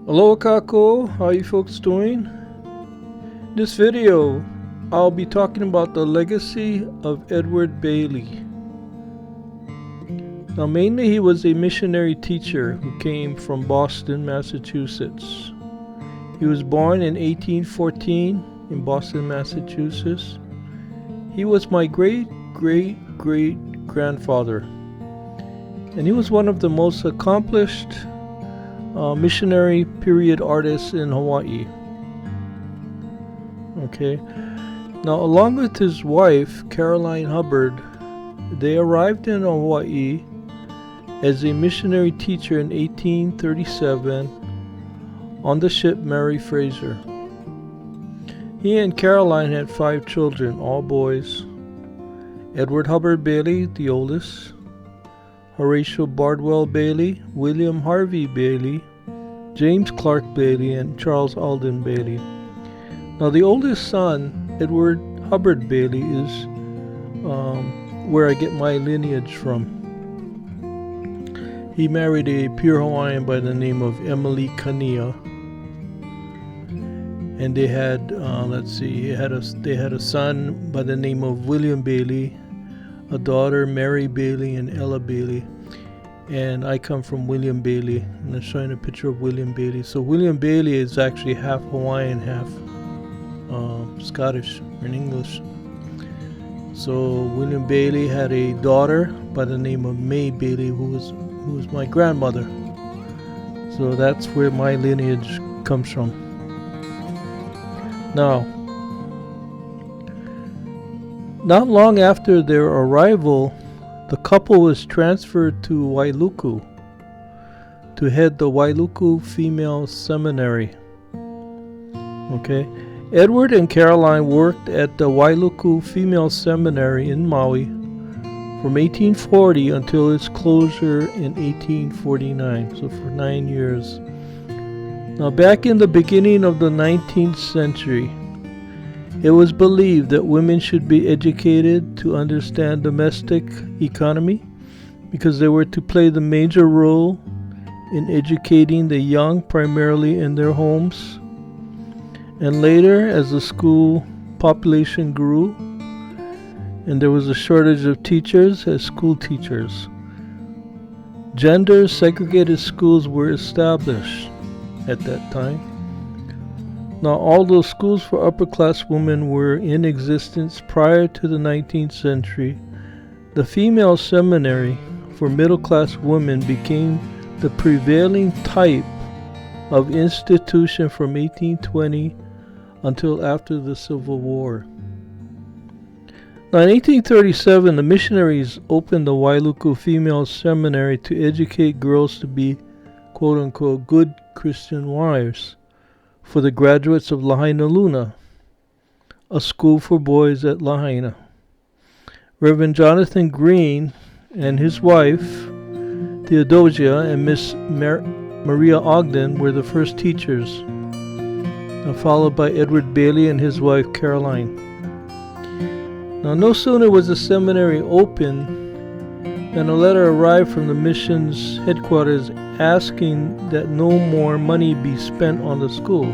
Aloha kako, how you folks doing? This video, I'll be talking about the legacy of Edward Bailey. Now mainly he was a missionary teacher who came from Boston, Massachusetts. He was born in 1814 in Boston, Massachusetts. He was my great-great-great-grandfather, and he was one of the most accomplished missionary period artists in Hawaii. Okay, now along with his wife Caroline Hubbard, they arrived in Hawaii as a missionary teacher in 1837 on the ship Mary Fraser. He and Caroline had 5 children, all boys. Edward Hubbard Bailey, the oldest, Horatio Bardwell Bailey, William Harvey Bailey, James Clark Bailey, and Charles Alden Bailey. Now the oldest son, Edward Hubbard Bailey, is where I get my lineage from. He married a pure Hawaiian by the name of Emily Kania, and they had they had a son by the name of William Bailey, a daughter Mary Bailey, and Ella Bailey. And I come from William Bailey, and I'm showing a picture of William Bailey. So William Bailey is actually half Hawaiian, half Scottish and English. So William Bailey had a daughter by the name of May Bailey, who was my grandmother. So that's where my lineage comes from. Now, not long after their arrival, the couple was transferred to Wailuku to head the Wailuku Female Seminary. Okay, Edward and Caroline worked at the Wailuku Female Seminary in Maui from 1840 until its closure in 1849, so for 9 years. Now, back in the beginning of the 19th century, it was believed that women should be educated to understand domestic economy because they were to play the major role in educating the young primarily in their homes. And later, as the school population grew and there was a shortage of teachers as school teachers, gender segregated schools were established at that time. Now, although schools for upper-class women were in existence prior to the 19th century, the female seminary for middle-class women became the prevailing type of institution from 1820 until after the Civil War. Now, in 1837, the missionaries opened the Wailuku Female Seminary to educate girls to be, quote-unquote, good Christian wives for the graduates of Lahaina Luna, a school for boys at Lahaina. Reverend Jonathan Green and his wife, Theodosia, and Miss Maria Ogden were the first teachers, followed by Edward Bailey and his wife Caroline. Now, no sooner was the seminary open than a letter arrived from the mission's headquarters asking that no more money be spent on the school.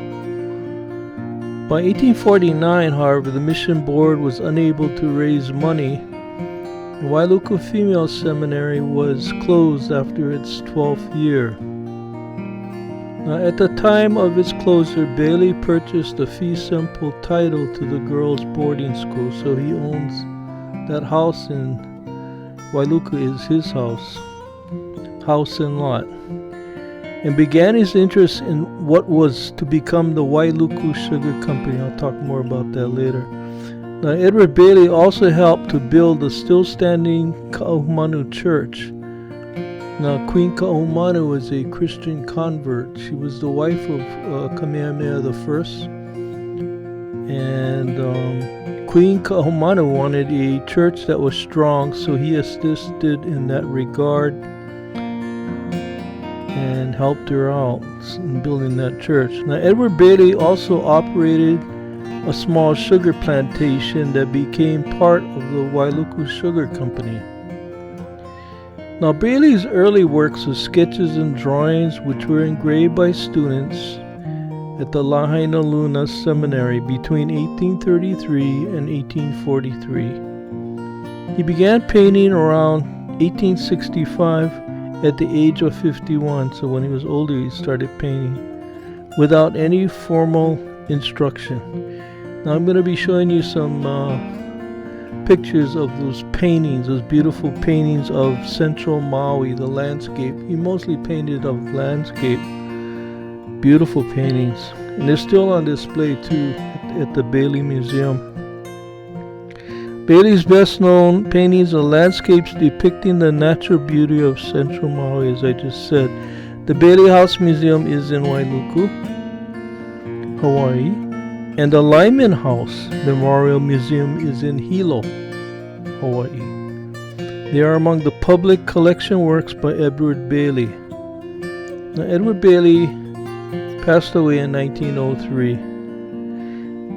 By 1849, however, the mission board was unable to raise money. The Wailuku Female Seminary was closed after its 12th year. Now, at the time of its closure, Bailey purchased a fee simple title to the girls' boarding school, so he owns that house in Wailuku is his house and lot, and began his interest in what was to become the Wailuku Sugar Company. I'll talk more about that later. Now, Edward Bailey also helped to build the still standing Ka'ahumanu Church. Now, Queen Ka'ahumanu was a Christian convert. She was the wife of Kamehameha I, and Queen Ka'ahumanu wanted a church that was strong, so he assisted in that regard and helped her out in building that church. Now, Edward Bailey also operated a small sugar plantation that became part of the Wailuku Sugar Company. Now, Bailey's early works were sketches and drawings which were engraved by students at the Lahaina Luna Seminary between 1833 and 1843. He began painting around 1865 at the age of 51, so when he was older he started painting without any formal instruction. Now I'm going to be showing you some pictures of those paintings, those beautiful paintings of central Maui, the landscape. He mostly painted of landscape. Beautiful paintings. And they're still on display too at the Bailey Museum. Bailey's best known paintings are landscapes depicting the natural beauty of central Maui, as I just said. The Bailey House Museum is in Wailuku, Hawaii, and the Lyman House Memorial Museum is in Hilo, Hawaii. They are among the public collection works by Edward Bailey. Now, Edward Bailey passed away in 1903.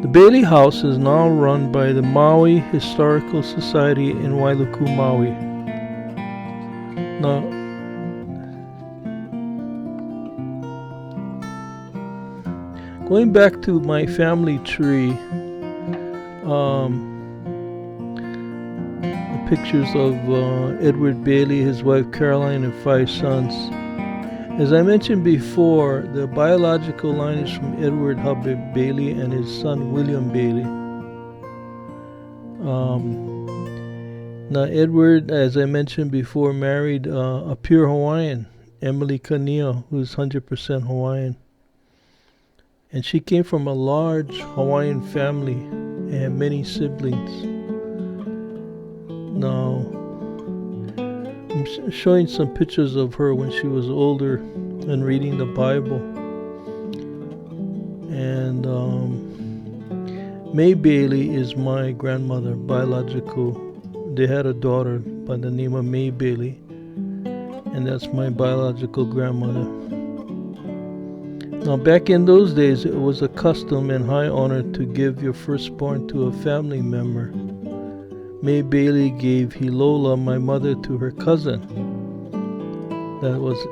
The Bailey House is now run by the Maui Historical Society in Wailuku, Maui. Now, going back to my family tree, the pictures of Edward Bailey, his wife Caroline, and 5 sons. As I mentioned before, the biological line is from Edward Hubbard Bailey and his son William Bailey. Now Edward, as I mentioned before, married a pure Hawaiian, Emily Kaneo, who's 100% Hawaiian. And she came from a large Hawaiian family and had many siblings. Now, I'm showing some pictures of her when she was older and reading the Bible. And May Bailey is my grandmother, biological. They had a daughter by the name of May Bailey, and that's my biological grandmother. Now, back in those days, it was a custom and high honor to give your firstborn to a family member. May Bailey gave Hilola, my mother, to her cousin. That was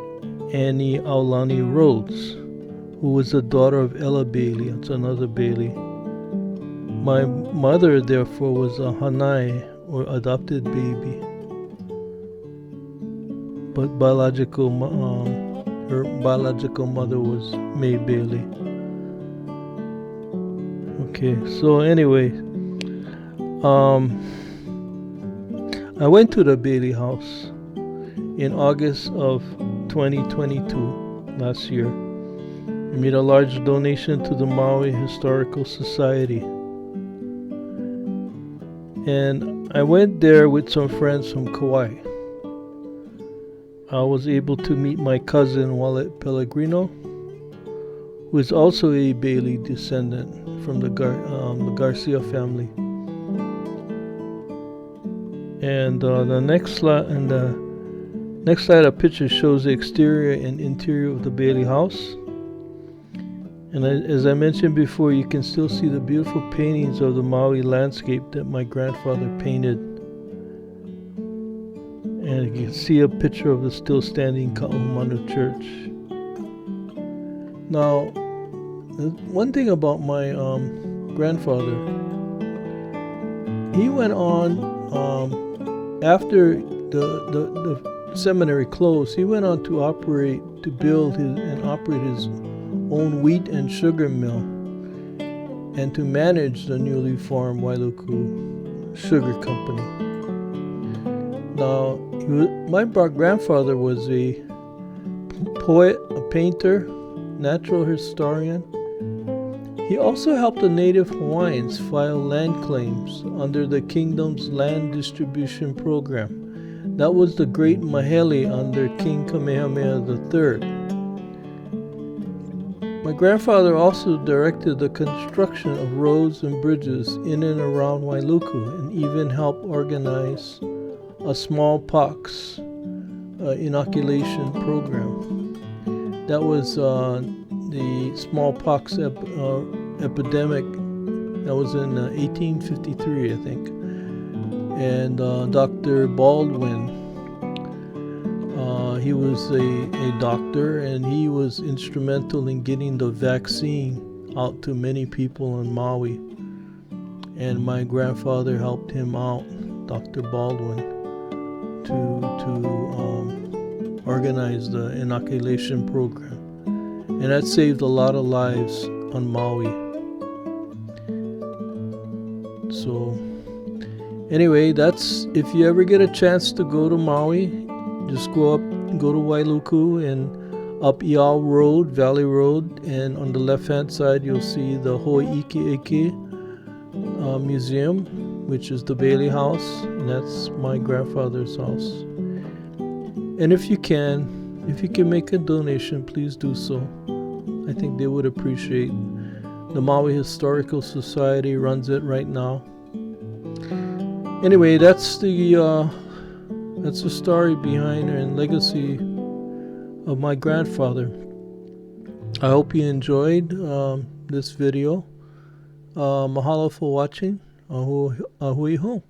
Annie Aulani Rhodes, who was the daughter of Ella Bailey. That's another Bailey. My mother, therefore, was a Hanai, or adopted baby. But her biological mother was May Bailey. Okay, so anyway, I went to the Bailey House in August of 2022, last year. I made a large donation to the Maui Historical Society. And I went there with some friends from Kauai. I was able to meet my cousin Wallet Pellegrino, who is also a Bailey descendant from the Garcia family. And the next slide of pictures shows the exterior and interior of the Bailey House. And as I mentioned before, you can still see the beautiful paintings of the Maui landscape that my grandfather painted. And you can see a picture of the still standing Ka'umanu Church. Now, one thing about my grandfather, he went on after the seminary closed. He went on to build and operate his own wheat and sugar mill, and to manage the newly formed Wailuku Sugar Company. Now, my grandfather was a poet, a painter, natural historian. He also helped the native Hawaiians file land claims under the kingdom's land distribution program. That was the Great Mahalo under King Kamehameha III. My grandfather also directed the construction of roads and bridges in and around Wailuku, and even helped organize a smallpox inoculation program. That was the smallpox epidemic. That was in 1853, I think. And Dr. Baldwin He was a doctor, and he was instrumental in getting the vaccine out to many people in Maui. And my grandfather helped him out, Dr. Baldwin, to organize the inoculation program. And that saved a lot of lives on Maui. So anyway, that's, if you ever get a chance to go to Maui, just go to Wailuku and up Iao Road, Valley Road, and on the left hand side you'll see the Ho'ike Museum, which is the Bailey House, and that's my grandfather's house. And if you can make a donation, please do so. I think they would appreciate. The Maui Historical Society runs it right now. Anyway, that's the story behind and legacy of my grandfather. I hope you enjoyed this video. Mahalo for watching. Ahui ho.